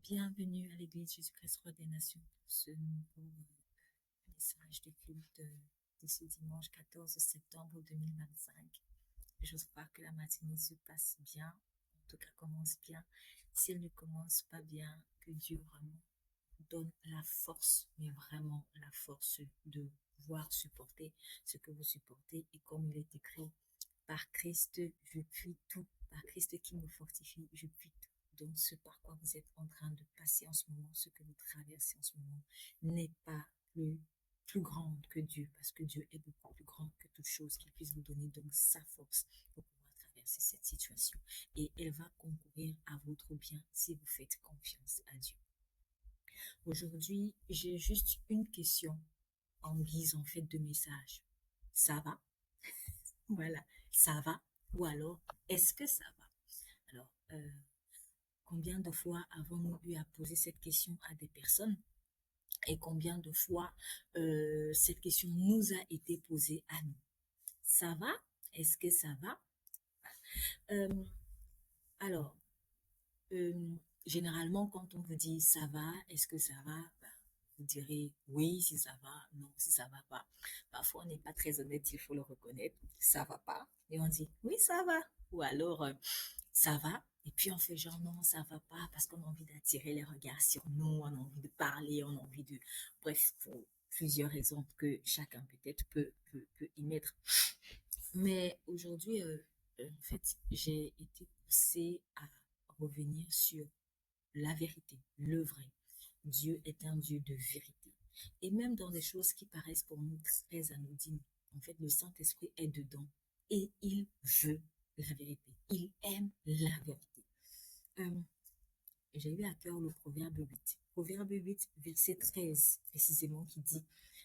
Bienvenue à l'Église Jésus-Christ Roi des Nations pour ce nouveau message de culte de ce dimanche 14 septembre 2025. J'espère que la matinée se passe bien, en tout cas commence bien. Si elle ne commence pas bien, que Dieu vraiment donne la force, mais vraiment la force de pouvoir supporter ce que vous supportez. Et comme il est écrit, par Christ, je puis tout. Par Christ qui me fortifie, je puis tout. Donc, ce par quoi vous êtes en train de passer en ce moment, ce que vous traversez en ce moment, n'est pas plus grande que Dieu, parce que Dieu est beaucoup plus grand que toute chose qu'il puisse vous donner, donc sa force pour pouvoir traverser cette situation. Et elle va concourir à votre bien si vous faites confiance à Dieu. Aujourd'hui, j'ai juste une question en guise en fait de message. Ça va? Voilà, ça va? Ou alors, est-ce que ça va? Alors, combien de fois avons-nous eu à poser cette question à des personnes et combien de fois cette question nous a été posée à nous? Ça va? Est-ce que ça va? Euh, alors, euh, généralement, quand on vous dit ça va, est-ce que ça va? Ben, vous direz oui si ça va, non si ça va pas. Parfois, on n'est pas très honnête, il faut le reconnaître. Ça va pas. Et on dit oui, ça va. Ou alors, ça va. Et puis on fait genre non, ça va pas parce qu'on a envie d'attirer les regards sur nous, on a envie de parler, on a envie de... Bref, pour plusieurs raisons que chacun peut-être peut y mettre. Mais aujourd'hui, en fait, j'ai été poussée à revenir sur la vérité, le vrai. Dieu est un Dieu de vérité. Et même dans des choses qui paraissent pour nous très anodines, en fait, le Saint-Esprit est dedans et il veut la vérité. Il aime la vérité. Euh, j'ai eu à cœur le Proverbe 8. Proverbe 8, verset 13, précisément, qui dit,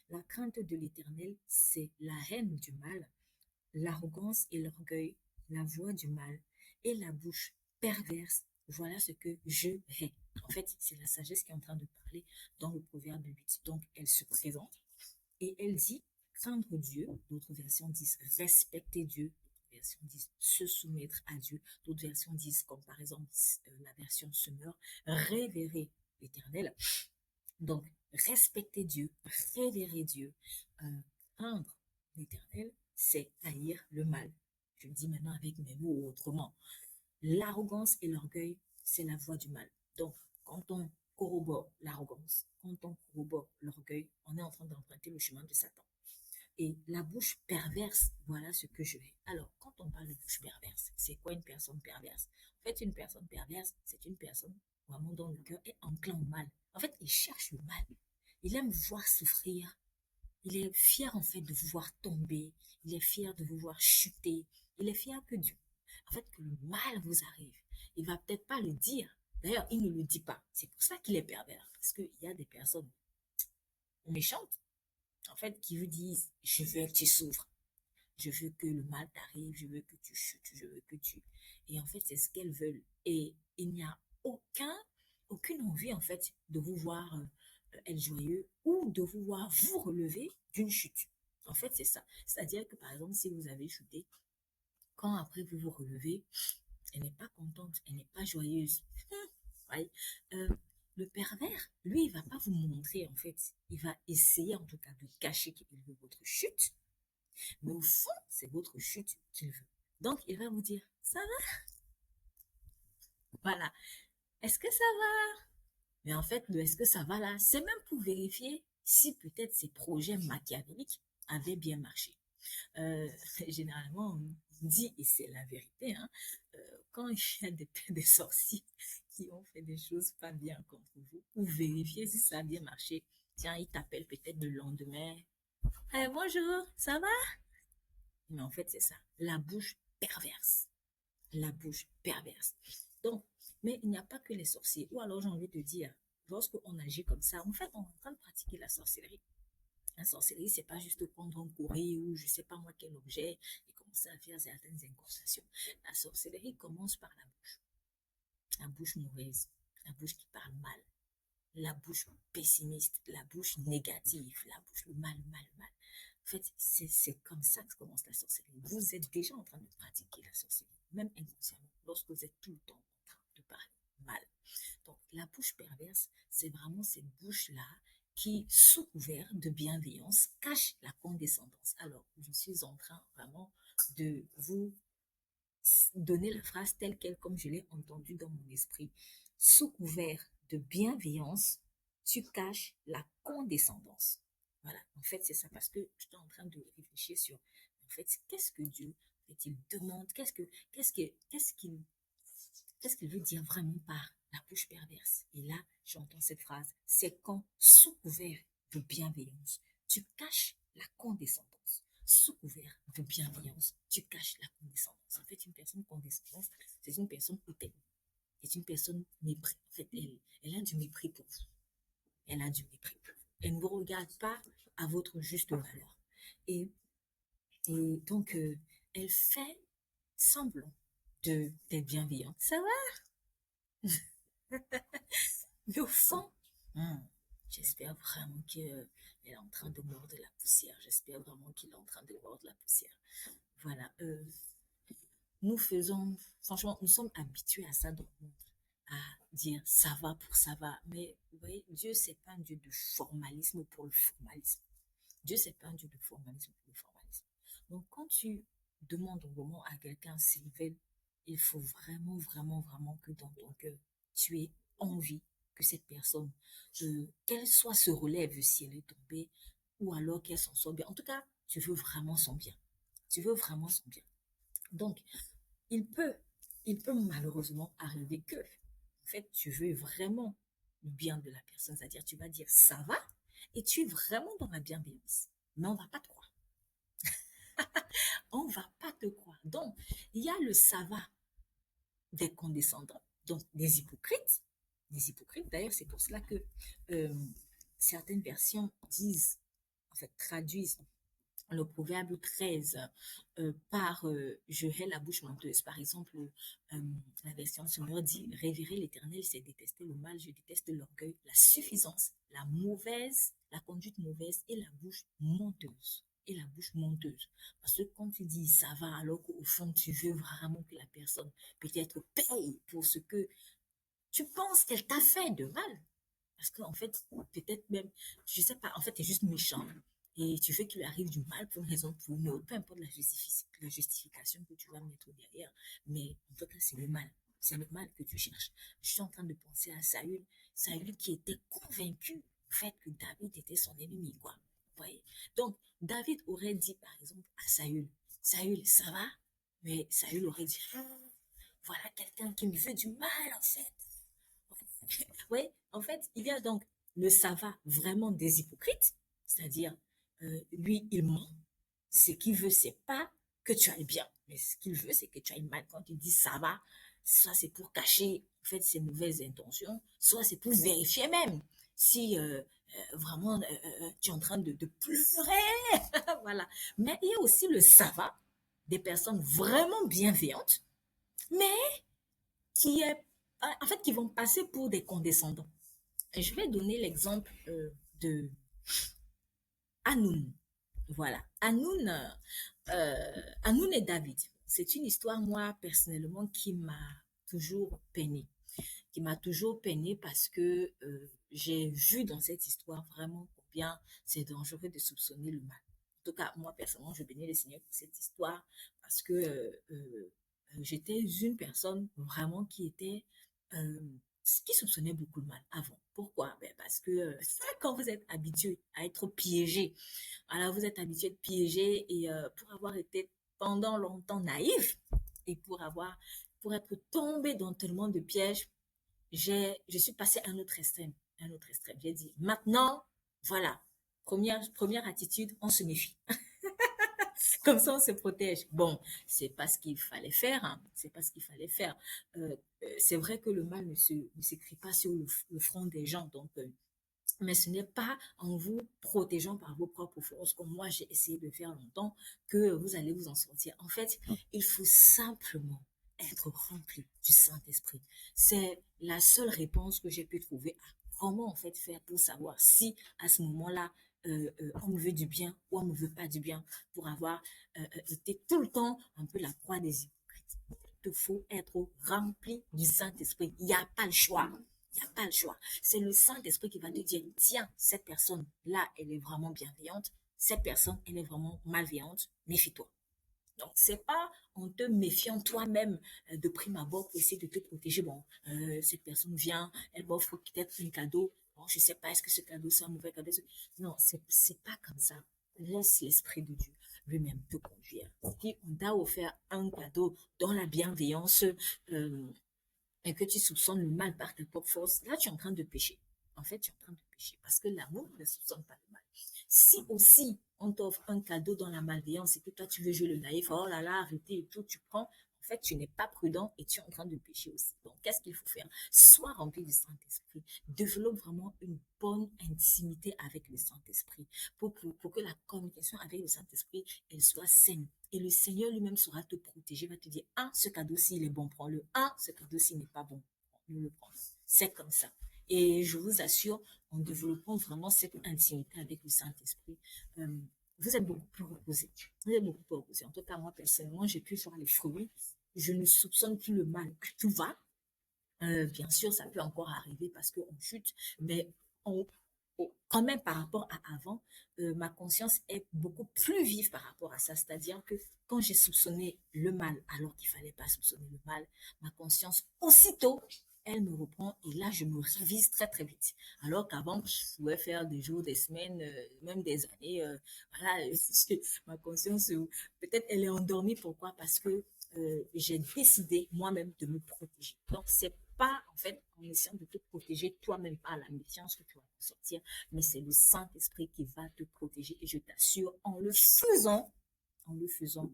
la crainte de l'Éternel, c'est la haine du mal, l'arrogance et l'orgueil, la voix du mal et la bouche perverse. Voilà ce que je hais. En fait, c'est la sagesse qui est en train de parler dans le Proverbe 8. Donc, elle se présente et elle dit craindre Dieu. D'autres versions disent respecter Dieu. D'autres versions disent se soumettre à Dieu. D'autres versions disent, comme par exemple la version Semeur, révérer l'Éternel. Donc, respecter Dieu, révérer Dieu, craindre l'Éternel, c'est haïr le mal. Je le dis maintenant avec mes mots autrement. L'arrogance et l'orgueil, c'est la voie du mal. Donc, quand on corrobore l'arrogance, quand on corrobore l'orgueil, on est en train d'emprunter le chemin de Satan. Et la bouche perverse, voilà ce que je vais. Alors, quand on parle de bouche perverse, c'est quoi une personne perverse? En fait, une personne perverse, c'est une personne vraiment dont le cœur est enclin au mal. En fait, il cherche le mal. Il aime vous voir souffrir. Il est fier en fait de vous voir tomber. Il est fier de vous voir chuter. Il est fier que Dieu, en fait, que le mal vous arrive. Il va peut-être pas le dire. D'ailleurs, il ne le dit pas. C'est pour ça qu'il est pervers. Parce qu'il y a des personnes méchantes, en fait, qui vous disent, je veux que tu souffres. Je veux que le mal t'arrive. Je veux que tu chutes. Je veux que tu... Et en fait, c'est ce qu'elles veulent. Et il n'y a aucune envie, en fait, de vous voir être joyeux ou de vous voir vous relever d'une chute. En fait, c'est ça. C'est-à-dire que, par exemple, si vous avez chuté, quand après vous vous relevez, elle n'est pas contente, elle n'est pas joyeuse. Ouais. Euh, le pervers, lui, il va pas vous montrer, en fait. Il va essayer, en tout cas, de cacher qu'il veut votre chute. Mais au fond, c'est votre chute qu'il veut. Donc, il va vous dire, ça va? Voilà. Est-ce que ça va? Mais en fait, le est-ce que ça va là, c'est même pour vérifier si peut-être ces projets machiavéliques avaient bien marché. Euh, généralement, on dit, et c'est la vérité, hein, quand il y a des sorciers qui ont fait des choses pas bien contre vous, ou vérifier si ça a bien marché, tiens, ils t'appellent peut-être le lendemain. Hey, bonjour, ça va? Mais en fait, c'est ça, la bouche perverse. La bouche perverse. Donc, mais il n'y a pas que les sorciers. Ou alors, j'ai envie de dire, lorsqu'on agit comme ça, en fait, on est en train de pratiquer la sorcellerie. La sorcellerie, c'est pas juste prendre un courrier ou je sais pas moi quel objet et commencer à faire certaines incantations. La sorcellerie commence par la bouche mauvaise, la bouche qui parle mal, la bouche pessimiste, la bouche négative, la bouche le mal, mal, mal. En fait, c'est comme ça que commence la sorcellerie. Vous êtes déjà en train de pratiquer la sorcellerie, même inconsciemment, lorsque vous êtes tout le temps en train de parler mal. Donc, la bouche perverse, c'est vraiment cette bouche-là qui, sous couvert de bienveillance, cache la condescendance. Alors, je suis en train vraiment de vous donner la phrase telle qu'elle, comme je l'ai entendue dans mon esprit. Sous couvert de bienveillance, tu caches la condescendance. Voilà, en fait, c'est ça, parce que je suis en train de réfléchir sur, en fait, qu'est-ce que Dieu, en fait, il demande, qu'est-ce qu'il veut dire vraiment par la bouche perverse. Et là, j'entends cette phrase, c'est quand, sous couvert de bienveillance, tu caches la condescendance. Sous couvert de bienveillance, tu caches la condescendance. En fait, une personne condescendante, c'est une personne hautaine. C'est une personne mépris. En fait, elle a du mépris pour vous. Elle a du mépris pour vous. Elle ne vous regarde pas à votre juste valeur. Et, et donc, elle fait semblant d'être bienveillante. Ça va? Mais au fond, j'espère vraiment qu'elle est en train de mordre la poussière. J'espère vraiment qu'il est en train de mordre la poussière. Voilà. Nous faisons, franchement, nous sommes habitués à ça dans le monde, à dire ça va pour ça va. Mais vous voyez, Dieu, c'est pas un Dieu de formalisme pour le formalisme. Dieu, c'est pas un Dieu de formalisme pour le formalisme. Donc, quand tu demandes vraiment à quelqu'un s'il veut, il faut vraiment, vraiment, vraiment que dans ton cœur, tu aies envie que cette personne, qu'elle soit se relève si elle est tombée, ou alors qu'elle s'en sorte bien. En tout cas, tu veux vraiment son bien. Tu veux vraiment son bien. Donc, il peut, il peut malheureusement arriver que, en fait, tu veux vraiment le bien de la personne, c'est-à-dire tu vas dire ça va, et tu es vraiment dans la bienveillance, mais on va pas te croire. On va pas te croire. Donc, il y a le ça va des condescendants, donc des hypocrites. D'ailleurs, c'est pour cela que euh, certaines versions disent, en fait, traduisent le proverbe 13 par je hais la bouche menteuse. Par exemple, la version sonore dit révérer l'éternel, c'est détester le mal, je déteste l'orgueil, la suffisance, la conduite mauvaise et la bouche menteuse. Et la bouche menteuse. Parce que quand tu dis ça va, alors qu'au fond, tu veux vraiment que la personne peut-être paye pour ce que tu penses qu'elle t'a fait de mal. Parce qu'en fait, peut-être même, je sais pas, en fait, tu es juste méchant. Et tu veux qu'il lui arrive du mal pour une raison, pour une autre, peu importe la justification que tu vas mettre derrière. Mais en tout cas, c'est le mal. C'est le mal que tu cherches. Je suis en train de penser à Saül. Saül qui était convaincu, en fait, que David était son ennemi, quoi. Vous voyez? Donc, David aurait dit, par exemple, à Saül, Saül, ça va? Mais Saül aurait dit, voilà quelqu'un qui me veut du mal, en fait. Oui, en fait, il y a donc le ça va vraiment des hypocrites, c'est-à-dire, lui, il ment. Ce qu'il veut, c'est pas que tu ailles bien, mais ce qu'il veut, c'est que tu ailles mal. Quand il dit ça va, soit c'est pour cacher, en fait, ses mauvaises intentions, soit c'est pour vérifier même si vraiment tu es en train de pleurer. Voilà. Mais il y a aussi le ça va des personnes vraiment bienveillantes, mais qui est, en fait, qui vont passer pour des condescendants. Et je vais donner l'exemple de Hanoun. Voilà, Hanoun et David. C'est une histoire, moi, personnellement, qui m'a toujours peiné. Qui m'a toujours peiné parce que j'ai vu dans cette histoire vraiment combien c'est dangereux de soupçonner le mal. En tout cas, moi, personnellement, je bénis le Seigneur pour cette histoire parce que j'étais une personne vraiment qui était, euh, qui soupçonnait beaucoup le mal avant. Pourquoi? Ben parce que quand vous êtes habitué à être piégé, alors vous êtes habitué à être piégé et pour avoir été pendant longtemps naïf et pour être tombé dans tellement de pièges, je suis passée à un autre extrême, un autre extrême. J'ai dit, maintenant, voilà, première attitude, on se méfie. Comme ça, on se protège. Bon, c'est pas ce qu'il fallait faire, hein. C'est pas ce qu'il fallait faire. C'est vrai que le mal ne s'écrit pas sur le front des gens, donc, mais ce n'est pas en vous protégeant par vos propres forces, comme moi j'ai essayé de faire longtemps, que vous allez vous en sortir. En fait, il faut simplement être rempli du Saint-Esprit. C'est la seule réponse que j'ai pu trouver à comment en fait faire pour savoir si à ce moment-là, on me veut du bien ou on me veut pas du bien, pour avoir été tout le temps un peu la proie des hypocrites. Il te faut être rempli du Saint-Esprit. Il n'y a pas le choix. Il n'y a pas le choix. C'est le Saint-Esprit qui va te dire, tiens, cette personne-là, elle est vraiment bienveillante. Cette personne, elle est vraiment malveillante. Méfie-toi. Donc, c'est pas en te méfiant toi-même de prime abord pour essayer de te protéger. Bon, cette personne vient, elle m'offre peut-être un cadeau. Bon, je sais pas, est-ce que ce cadeau, c'est un mauvais cadeau? Non, c'est pas comme ça. Laisse l'Esprit de Dieu lui-même te conduire. Si on t'a offert un cadeau dans la bienveillance, et que tu soupçonnes le mal par tes propres forces, là, tu es en train de pécher. En fait, tu es en train de pécher parce que l'amour ne soupçonne pas le mal. Si aussi on t'offre un cadeau dans la malveillance et que toi tu veux jouer le naïf, oh là là, arrêtez et tout, tu prends, en fait, tu n'es pas prudent et tu es en train de pécher aussi. Donc, qu'est-ce qu'il faut faire? Sois rempli du Saint-Esprit. Développe vraiment une bonne intimité avec le Saint-Esprit pour que la communication avec le Saint-Esprit, elle soit saine. Et le Seigneur lui-même saura te protéger, va te dire, ah, ce cadeau-ci, il est bon, prends-le. Ah, ce cadeau-ci n'est pas bon, ne le prends. C'est comme ça. Et je vous assure, en développant vraiment cette intimité avec le Saint-Esprit, euh, vous êtes beaucoup plus reposé. Vous êtes beaucoup plus reposé. En tout cas, moi, personnellement, j'ai pu voir les fruits. Je ne soupçonne plus le mal à tout va. Bien sûr, ça peut encore arriver parce qu'on chute, mais on, quand même par rapport à avant, ma conscience est beaucoup plus vive par rapport à ça. C'est-à-dire que quand j'ai soupçonné le mal alors qu'il fallait pas soupçonner le mal, ma conscience aussitôt elle me reprend et là je me révise très très vite. Alors qu'avant je pouvais faire des jours, des semaines, même des années. Voilà, parce que ma conscience peut-être elle est endormie. Pourquoi? Parce que j'ai décidé moi-même de me protéger. Donc, c'est pas, en fait, en essayant de te protéger toi-même par la méfiance que tu vas sortir, mais c'est le Saint-Esprit qui va te protéger. Et je t'assure, en le faisant,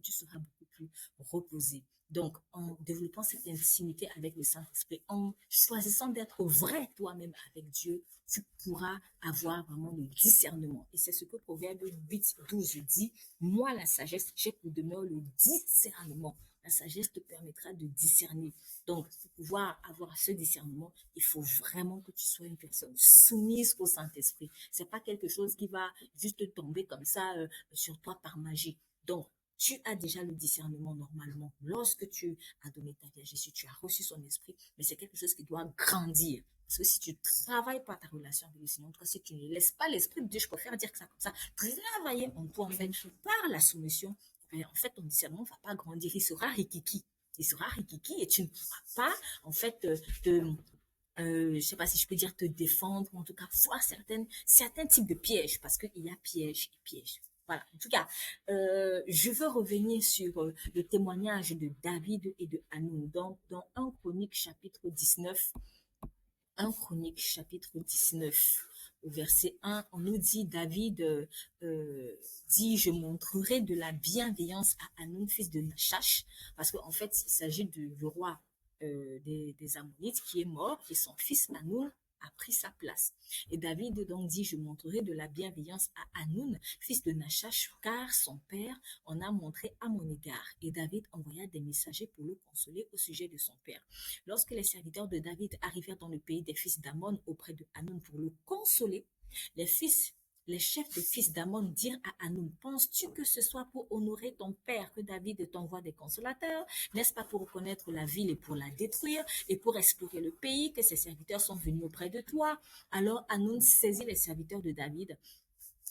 tu seras beaucoup plus reposé. Donc, en développant cette intimité avec le Saint-Esprit, en choisissant d'être vrai toi-même avec Dieu, tu pourras avoir vraiment le discernement. Et c'est ce que Proverbe 8, 12 dit. Moi, la sagesse, j'ai pour demeure le discernement. La sagesse te permettra de discerner. Donc, pour pouvoir avoir ce discernement, il faut vraiment que tu sois une personne soumise au Saint-Esprit. C'est pas quelque chose qui va juste tomber comme ça sur toi par magie. Donc, tu as déjà le discernement normalement. Lorsque tu as donné ta vie à Jésus, tu as reçu son esprit, mais c'est quelque chose qui doit grandir. Parce que si tu travailles pas ta relation avec le Seigneur, toi, si tu ne laisses pas l'esprit de Dieu, je préfère dire que ça comme ça, travailler en toi, en fait, par la soumission, en fait, ton discernement ne va pas grandir. Il sera rikiki. Il sera rikiki et tu ne pourras pas, en fait, je sais pas si je peux dire te défendre, ou en tout cas voir certains types de pièges, parce qu'il y a pièges et pièges. Voilà. En tout cas, je veux revenir sur le témoignage de David et de Hanoun. Donc, dans 1 Chronique chapitre 19, 1 Chronique chapitre 19, au verset 1, on nous dit, David dit, je montrerai de la bienveillance à Hanoun, fils de Nachash, parce qu'en fait, il s'agit du roi des Ammonites qui est mort et son fils Hanoun a pris sa place. Et David donc dit, je montrerai de la bienveillance à Hanoun, fils de Nachash, car son père en a montré à mon égard. Et David envoya des messagers pour le consoler au sujet de son père. Lorsque les serviteurs de David arrivèrent dans le pays des fils d'Ammon auprès de Hanoun pour le consoler, les chefs des fils d'Ammon dirent à Hanoun, penses-tu que ce soit pour honorer ton père que David t'envoie des consolateurs? N'est-ce pas pour reconnaître la ville et pour la détruire et pour explorer le pays que ses serviteurs sont venus auprès de toi? Alors Hanoun saisit les serviteurs de David,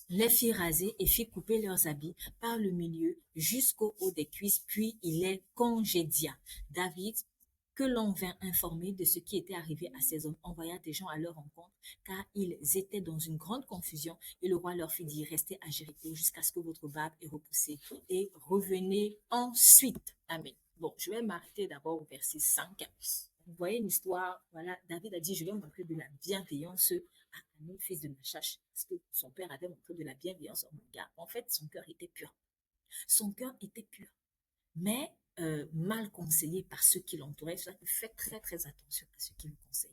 les fit raser et fit couper leurs habits par le milieu jusqu'au haut des cuisses, puis il les congédia. David, que l'on vint informer de ce qui était arrivé à ces hommes, envoya des gens à leur rencontre, car ils étaient dans une grande confusion, et le roi leur fit dire, restez à Jéricho jusqu'à ce que votre barbe ait repoussé, et revenez ensuite. Amen. Bon, je vais m'arrêter d'abord au verset 5. Vous voyez l'histoire, voilà, David a dit, je vais montrer de la bienveillance à Hanoun, fils de Nachash, parce que son père avait montré de la bienveillance en mon gars. En fait, son cœur était pur. Son cœur était pur, mais mal conseillé par ceux qui l'entouraient. Faites très très attention à ceux qui vous conseillent.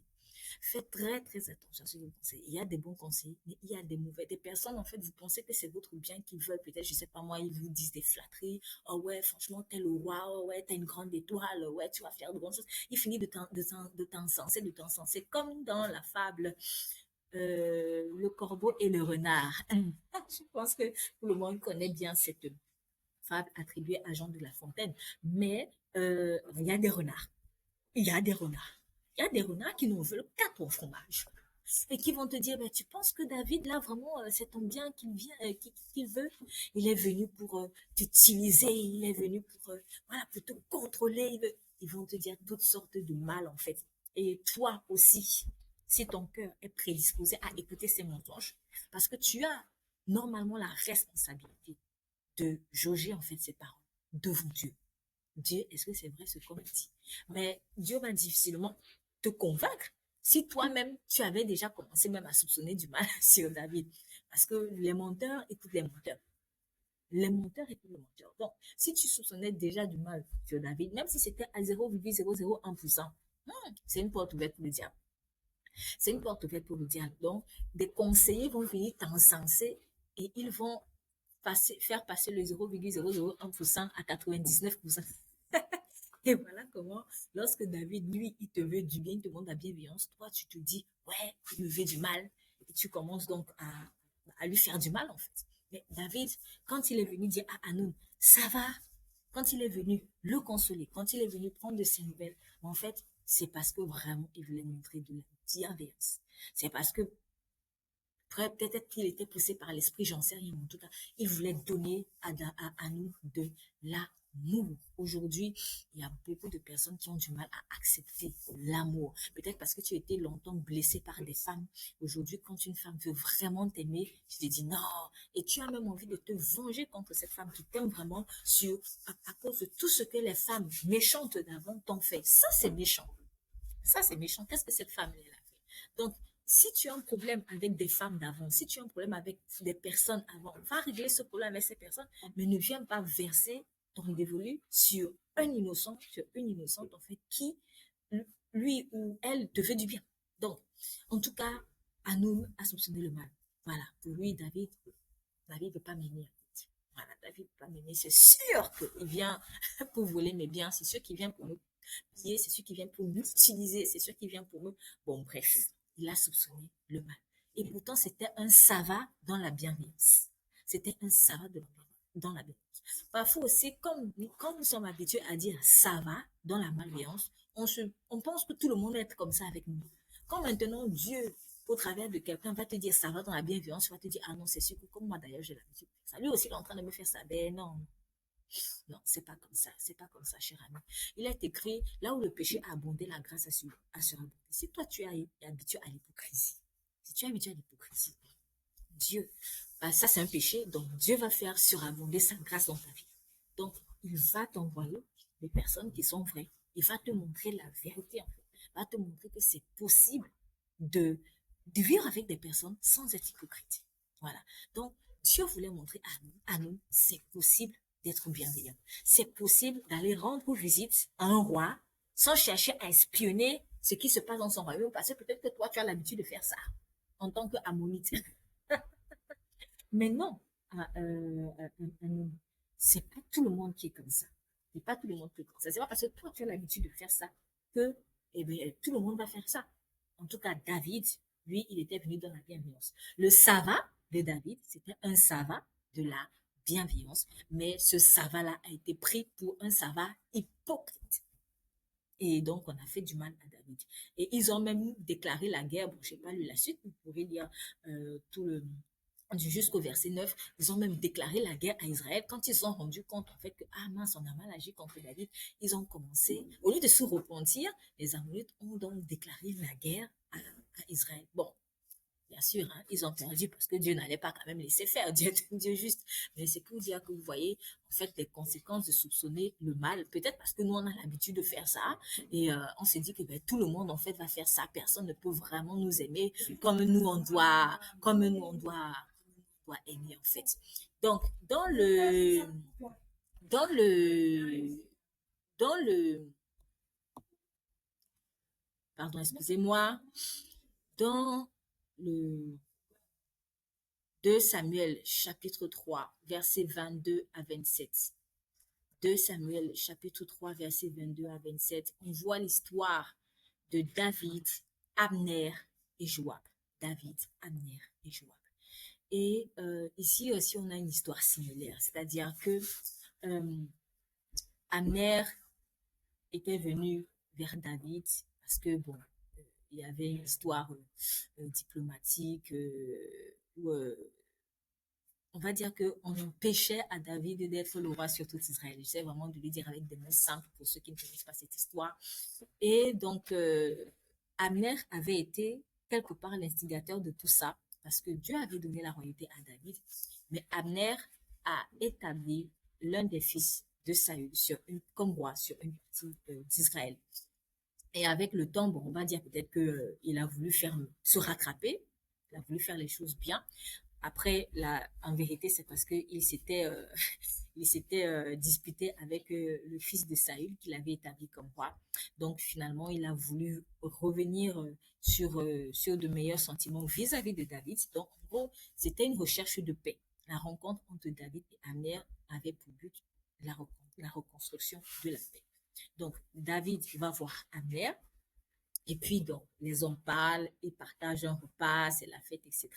Faites très très attention à ceux qui vous conseillent. Il y a des bons conseils, mais il y a des mauvais. Des personnes, en fait, vous pensez que c'est votre bien qu'ils veulent. Peut-être, je sais pas moi, ils vous disent des flatteries. Oh ouais, franchement, t'es le roi. Oh ouais, t'as une grande étoile. Ouais, tu vas faire de bonnes choses. Il finit de t'encenser, comme dans la fable le corbeau et le renard. Je pense que tout le monde connaît bien cette fable attribuée à Jean de La Fontaine. Mais il y a des renards. Il y a des renards. Il y a des renards qui n'en veulent qu'à ton fromage. Et qui vont te dire, ben, tu penses que David, là, vraiment, c'est ton bien qu'il vient, qu'il veut. Il est venu pour t'utiliser, il est venu pour, voilà, pour te contrôler. Ils vont te dire toutes sortes de mal, en fait. Et toi aussi, si ton cœur est prédisposé à écouter ces mensonges, parce que tu as normalement la responsabilité de jauger, en fait, ces paroles devant Dieu. Dieu, est-ce que c'est vrai ce qu'on me dit? Mais Dieu va difficilement te convaincre si toi-même, tu avais déjà commencé même à soupçonner du mal sur David. Parce que les menteurs écoutent les menteurs. Les menteurs écoutent les menteurs. Donc, si tu soupçonnais déjà du mal sur David, même si c'était à 0,001%, c'est une porte ouverte pour le diable. C'est une porte ouverte pour le diable. Donc, des conseillers vont venir t'encenser et ils vont faire passer le 0,001% à 99%. Et voilà comment, lorsque David, lui, il te veut du bien, il te demande la bienveillance, toi, tu te dis, ouais, il me veut du mal. Et tu commences donc à lui faire du mal, en fait. Mais David, quand il est venu dire à Hanoun, ça va, quand il est venu le consoler, quand il est venu prendre de ses nouvelles, en fait, c'est parce que vraiment, il voulait montrer de la bienveillance. C'est parce que peut-être qu'il était poussé par l'esprit, j'en sais rien, mais en tout cas, il voulait donner à nous de l'amour. Aujourd'hui, il y a beaucoup de personnes qui ont du mal à accepter l'amour. Peut-être parce que tu as été longtemps blessé par des femmes. Aujourd'hui, quand une femme veut vraiment t'aimer, tu te dis non. Et tu as même envie de te venger contre cette femme qui t'aime vraiment à cause de tout ce que les femmes méchantes d'avant t'ont fait. Ça, c'est méchant. Ça, c'est méchant. Qu'est-ce que cette femme elle a fait? Donc, si tu as un problème avec des femmes d'avant, si tu as un problème avec des personnes avant, va régler ce problème avec ces personnes, mais ne viens pas verser ton dévolu sur un innocent, sur une innocente, en fait, qui, lui ou elle, te fait du bien. Donc, en tout cas, Hanoun a soupçonné le mal. Voilà. Pour lui, David ne veut pas m'aimer. Voilà, David ne veut pas m'aimer. C'est sûr qu'il vient pour voler mes biens. C'est sûr qu'il vient pour me piller. C'est sûr qu'il vient pour m'utiliser. C'est sûr qu'il vient pour me... Bon, bref, il a soupçonné le mal. Et pourtant, c'était un ça va dans la bienveillance. C'était un ça va dans la bienveillance. Parfois aussi, comme quand nous sommes habitués à dire ça va dans la malveillance, on pense que tout le monde va être comme ça avec nous. Quand maintenant Dieu, au travers de quelqu'un, va te dire ça va dans la bienveillance, tu vas te dire ah non, c'est sûr que comme moi d'ailleurs j'ai l'habitude de faire ça. Lui aussi il est en train de me faire ça. Ben non, non, c'est pas comme ça, c'est pas comme ça, cher ami. Il est écrit là où le péché a abondé, la grâce a surabondé. Si toi tu es habitué à l'hypocrisie, si tu es habitué à l'hypocrisie, Dieu, bah, ça c'est un péché, donc Dieu va faire surabonder sa grâce dans ta vie. Donc, il va t'envoyer des personnes qui sont vraies. Il va te montrer la vérité, en fait. Il va te montrer que c'est possible de, de vivre avec des personnes sans être hypocrite. Voilà. Donc, Dieu voulait montrer à nous, c'est possible d'être bienveillant. C'est possible d'aller rendre visite à un roi sans chercher à espionner ce qui se passe dans son royaume, parce que peut-être que toi, tu as l'habitude de faire ça en tant qu'ammonite. Mais non, c'est pas tout le monde qui est comme ça. C'est pas tout le monde qui est comme ça. C'est pas parce que toi, tu as l'habitude de faire ça que eh bien, tout le monde va faire ça. En tout cas, David, lui, il était venu dans la bienveillance. Le Sava de David, c'était un Sava de la bienveillance, mais ce Sava-là a été pris pour un Sava hypocrite. Et donc, on a fait du mal à David. Et ils ont même déclaré la guerre. Bon, je n'ai pas lu la suite, vous pouvez lire tout le, jusqu'au verset 9, ils ont même déclaré la guerre à Israël. Quand ils se sont rendus compte, en fait, que, ah mince, on a mal agi contre David, ils ont commencé, au lieu de se repentir, les Ammonites ont donc déclaré la guerre à Israël. Bon, bien sûr, hein, ils ont perdu parce que Dieu n'allait pas quand même laisser faire. Dieu est un Dieu juste. Mais c'est pour dire que vous voyez, en fait, les conséquences de soupçonner le mal. Peut-être parce que nous, on a l'habitude de faire ça. Et on s'est dit que ben, tout le monde, en fait, va faire ça. Personne ne peut vraiment nous aimer comme nous, on doit aimer, en fait. Donc, dans le, dans le, pardon, excusez-moi, dans le 2 Samuel chapitre 3, versets 22 à 27. 2 Samuel chapitre 3, versets 22 à 27. On voit l'histoire de David, Abner et Joab. David, Abner et Joab. Et ici aussi, on a une histoire similaire, c'est-à-dire que Abner était venu vers David parce que, bon, il y avait une histoire diplomatique où on va dire qu'on empêchait à David d'être le roi sur tout Israël. J'essaie vraiment de lui dire avec des mots simples pour ceux qui ne connaissent pas cette histoire. Et donc, Abner avait été quelque part l'instigateur de tout ça, parce que Dieu avait donné la royauté à David, mais Abner a établi l'un des fils de Saül comme roi sur une partie d'Israël. Et avec le temps, bon, on va dire peut-être qu'il a voulu se rattraper, il a voulu faire les choses bien. Après, en vérité, c'est parce qu'il s'était il s'était disputé avec le fils de Saül qu'il avait établi comme roi. Donc finalement, il a voulu revenir sur de meilleurs sentiments vis-à-vis de David. Donc en gros, c'était une recherche de paix. La rencontre entre David et Abner avait pour but la reconstruction de la paix. Donc David va voir Abner. Et puis, donc, les hommes parlent, ils partagent un repas, c'est la fête, etc.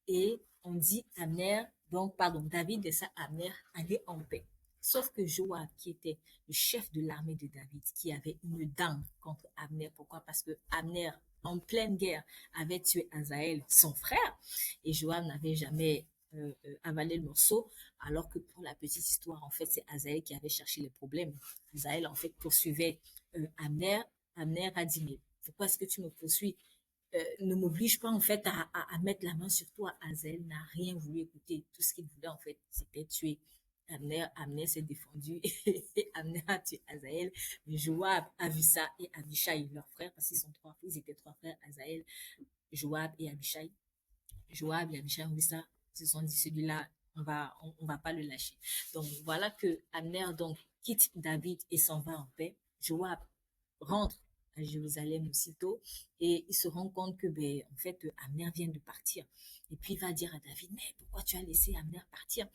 Et on dit Abner, donc, pardon, David et ça, Abner allaient en paix. Sauf que Joab, qui était le chef de l'armée de David, qui avait une dent contre Abner. Pourquoi? Parce que Abner, en pleine guerre, avait tué Azaël, son frère, et Joab n'avait jamais avalé le morceau, alors que pour la petite histoire, en fait, c'est Azaël qui avait cherché les problèmes. Azaël, en fait, poursuivait Abner. Abner a dit, mais pourquoi est-ce que tu me poursuis? Ne m'oblige pas en fait à mettre la main sur toi. Azaël n'a rien voulu écouter. Tout ce qu'il voulait en fait, c'était tuer. Abner s'est défendu et Abner a tué Azaël. Mais Joab a vu ça et Abishai, leur frère, parce qu'ils sont trois, ils étaient trois frères, Azaël, Joab et Abishai. Joab et Abishai ont vu ça. Ils se sont dit, celui-là, on va pas le lâcher. Donc voilà que Abner donc quitte David et s'en va en paix. Joab rentre à Jérusalem aussitôt et il se rend compte que ben en fait Abner vient de partir et puis il va dire à David, mais pourquoi tu as laissé Abner partir?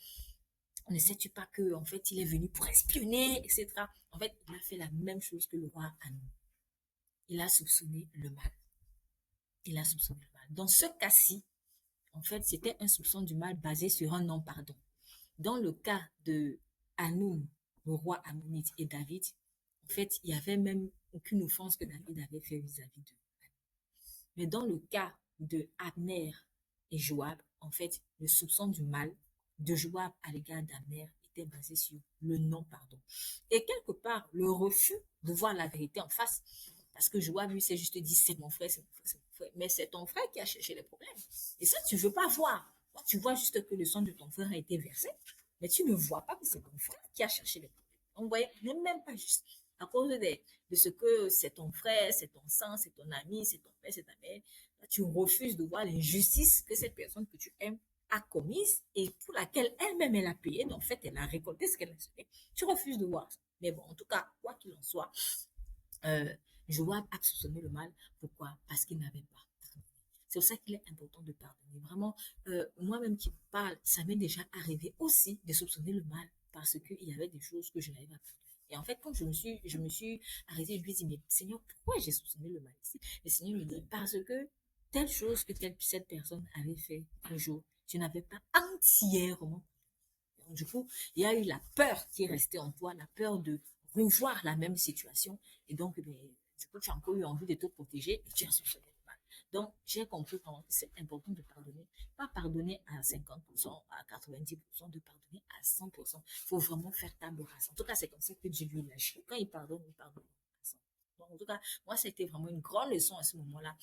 Ne sais-tu pas que en fait il est venu pour espionner, etc. En fait il a fait la même chose que le roi Amon. Il a soupçonné le mal. Il a soupçonné le mal. Dans ce cas-ci, en fait c'était un soupçon du mal basé sur un non-pardon. Dans le cas de Hanoun, le roi ammonite, et David, en fait, il n'y avait même aucune offense que David avait fait vis-à-vis d'eux. Mais dans le cas de Abner et Joab, en fait, le soupçon du mal de Joab à l'égard d'Abner était basé sur le non-pardon. Et quelque part, le refus de voir la vérité en face. Parce que Joab, lui, s'est juste dit, c'est mon frère, c'est mon frère, c'est mon frère. Mais c'est ton frère qui a cherché les problèmes. Et ça, tu ne veux pas voir. Tu vois juste que le sang de ton frère a été versé, mais tu ne vois pas que c'est ton frère qui a cherché les problèmes. On voyait même pas juste à cause de ce que c'est ton frère, c'est ton sang, c'est ton ami, c'est ton père, c'est ta mère. Là, tu refuses de voir l'injustice que cette personne que tu aimes a commise et pour laquelle elle-même elle a payé. Donc, en fait, elle a récolté ce qu'elle a semé. Tu refuses de voir ça. Mais bon, en tout cas, quoi qu'il en soit, euh, Joab a soupçonné le mal. Pourquoi? Parce qu'il n'avait pas pardonné. C'est pour ça qu'il est important de pardonner. Vraiment, moi-même qui vous parle, ça m'est déjà arrivé aussi de soupçonner le mal parce qu'il y avait des choses que je n'avais pas pardonné. Et en fait, quand je me suis arrêtée, je lui ai dit, mais Seigneur, pourquoi j'ai soupçonné le mal ici? Le Seigneur me dit, parce que telle chose que cette personne avait fait un jour, tu n'avais pas entièrement. Donc, du coup, il y a eu la peur qui est restée en toi, la peur de revoir la même situation. Et donc, ben, du coup, tu as encore eu envie de te protéger et tu as soupçonné le mal. Donc, j'ai compris que c'est important de pardonner. Pas pardonner à 50%, à 90%, de pardonner à 100%. Il faut vraiment faire table rase. En tout cas, c'est comme ça que Dieu lui lâche. Quand il pardonne à 100%. Donc, en tout cas, moi, c'était vraiment une grande leçon à ce moment-là.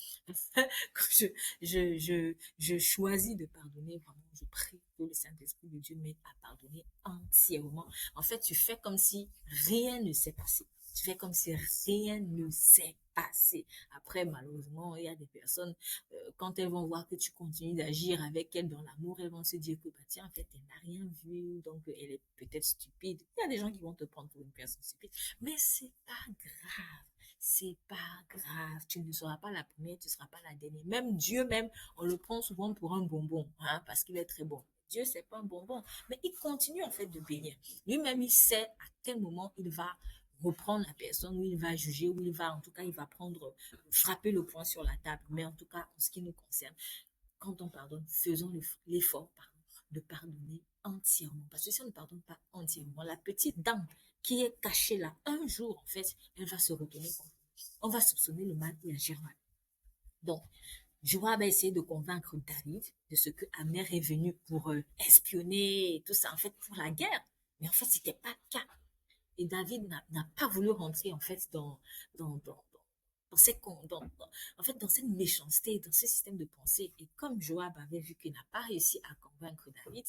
Quand je choisis de pardonner, vraiment, je prie que le Saint-Esprit de Dieu m'aide à pardonner entièrement. En fait, tu fais comme si rien ne s'est passé. Tu fais comme si rien ne s'est passé. Après, malheureusement, il y a des personnes, quand elles vont voir que tu continues d'agir avec elles dans l'amour, elles vont se dire que, bah, tiens, en fait, elle n'a rien vu, donc elle est peut-être stupide. Il y a des gens qui vont te prendre pour une personne stupide, mais c'est pas grave. C'est pas grave, tu ne seras pas la première, tu ne seras pas la dernière. Même Dieu, même, on le prend souvent pour un bonbon, hein, parce qu'il est très bon. Dieu, c'est pas un bonbon, mais il continue en fait de bénir. Lui-même, il sait à quel moment il va reprendre la personne, où il va juger, où il va, en tout cas, il va prendre, frapper le poing sur la table. Mais en tout cas, en ce qui nous concerne, quand on pardonne, faisons l'effort, pardon, de pardonner entièrement. Parce que si on ne pardonne pas entièrement, la petite dame qui est cachée là, un jour, en fait, elle va se retourner contre nous. on va soupçonner le mal et agir mal. Donc, Joab a essayé de convaincre David de ce que Abner est venu pour espionner et tout ça, en fait, pour la guerre. Mais en fait, c'était pas le cas. Et David n'a pas voulu rentrer, en fait, dans, dans, dans cette, en fait, dans cette méchanceté, dans ce système de pensée. Et comme Joab avait vu qu'il n'a pas réussi à convaincre David,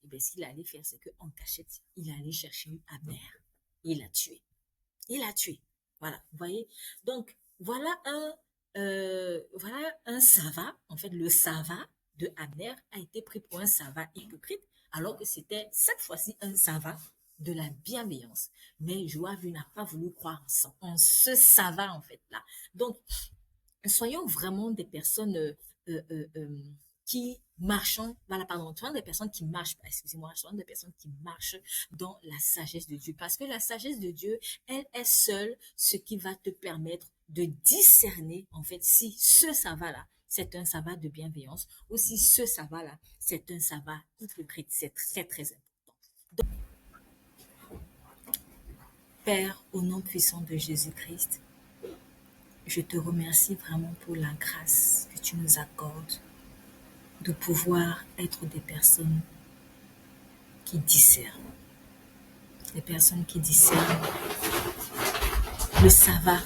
et bien, ce qu'il allait faire, c'est qu'en cachette, il allait chercher Abner. Et il l'a tué. Il l'a tué. Voilà, vous voyez. Donc, voilà un Sava. En fait, le Sava de Abner a été pris pour un Sava hypocrite, alors que c'était cette fois-ci un Sava de la bienveillance. Mais Joab n'a pas voulu croire en ce Sava, en fait, là. Donc, soyons vraiment des personnes euh, euh, euh, qui marchent, voilà, pardon, soyons des personnes qui marchent, excusez-moi, soyons des personnes qui marchent dans la sagesse de Dieu. Parce que la sagesse de Dieu, elle est seule ce qui va te permettre de discerner, en fait, si ce sabbat-là, c'est un sabbat de bienveillance, ou si ce sabbat-là, c'est un sabbat hypocrite. C'est très, très important. Donc, Père, au nom puissant de Jésus-Christ, je te remercie vraiment pour la grâce que tu nous accordes de pouvoir être des personnes qui discernent, des personnes qui discernent le sabbat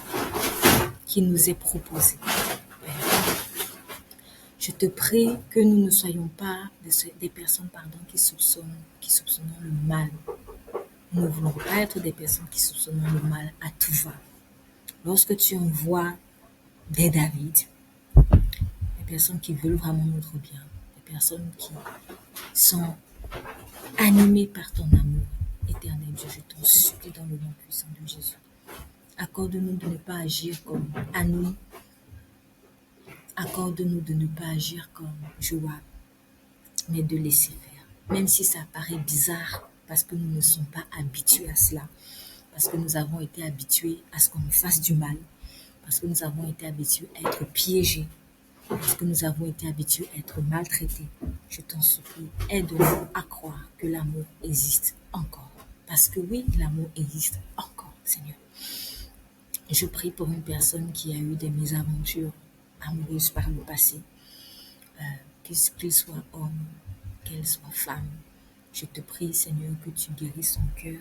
qui nous est proposé. Je te prie que nous ne soyons pas des personnes qui soupçonnent le mal. Nous ne voulons pas être des personnes qui soupçonnent le mal à tout va. Lorsque tu envoies des David, des personnes qui veulent vraiment notre bien, des personnes qui sont animées par ton amour, éternel Dieu, je t'en supplie dans le nom puissant de Jésus. Accorde-nous de ne pas agir comme Anou. Accorde-nous de ne pas agir comme Joab, mais de laisser faire. Même si ça paraît bizarre, parce que nous ne sommes pas habitués à cela, parce que nous avons été habitués à ce qu'on nous fasse du mal, parce que nous avons été habitués à être piégés, parce que nous avons été habitués à être maltraités. Je t'en supplie, aide-nous à croire que l'amour existe encore. Parce que oui, l'amour existe encore, Seigneur. Je prie pour une personne qui a eu des mésaventures amoureuses par le passé, qu'il soit homme, qu'elle soit femme. Je te prie, Seigneur, que tu guérisses son cœur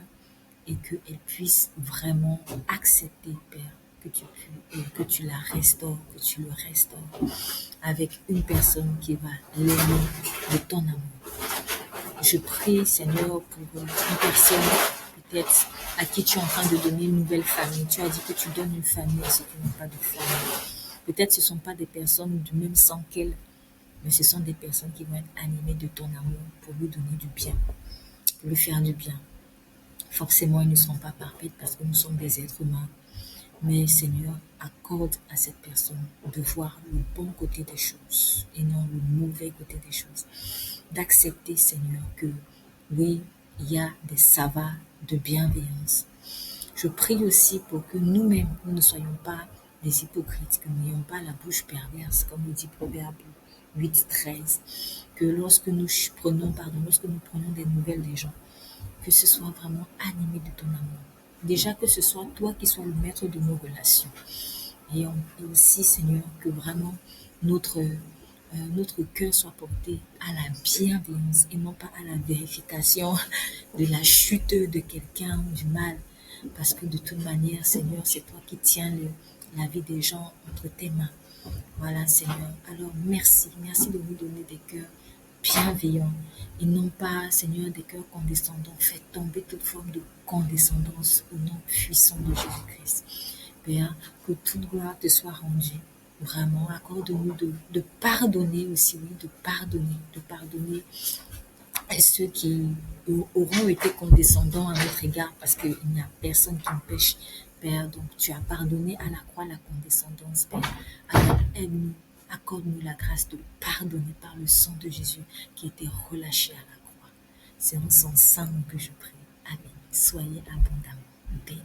et qu'elle puisse vraiment accepter, Père, que tu la restaures, que tu le restaures avec une personne qui va l'aimer de ton amour. Je prie, Seigneur, pour une personne peut-être à qui tu es en train de donner une nouvelle famille. Tu as dit que tu donnes une famille à ceux qui n'ont pas de famille. Peut-être ce ne sont pas des personnes du même sang qu'elle, mais ce sont des personnes qui vont être animées de ton amour pour lui donner du bien, pour lui faire du bien. Forcément, ils ne sont pas parfaits parce que nous sommes des êtres humains. Mais Seigneur, accorde à cette personne de voir le bon côté des choses et non le mauvais côté des choses. D'accepter, Seigneur, que oui, il y a des sabbats de bienveillance. Je prie aussi pour que nous-mêmes, nous ne soyons pas des hypocrites, que nous n'ayons pas la bouche perverse, comme le dit Proverbe 8, 13, que lorsque nous prenons des nouvelles des gens, que ce soit vraiment animé de ton amour. Déjà que ce soit toi qui sois le maître de nos relations. Et aussi, Seigneur, que vraiment notre cœur soit porté à la bienveillance et non pas à la vérification de la chute de quelqu'un, du mal. Parce que de toute manière, Seigneur, c'est toi qui tiens la vie des gens entre tes mains. Voilà, Seigneur. Alors, merci. Merci de nous donner des cœurs bienveillants et non pas, Seigneur, des cœurs condescendants. Fais tomber toute forme de condescendance au nom puissant de Jésus-Christ. Père, que toute gloire te soit rendue. Vraiment, accorde-nous de pardonner aussi, oui, de pardonner à ceux qui auront été condescendants à notre égard, parce qu'il n'y a personne qui ne pêche, Père. Donc, tu as pardonné à la croix la condescendance, Père. Alors, aide-nous, accorde-nous la grâce de pardonner par le sang de Jésus qui était relâché à la croix. C'est en son sang que je prie. Amen. Soyez abondamment bénis.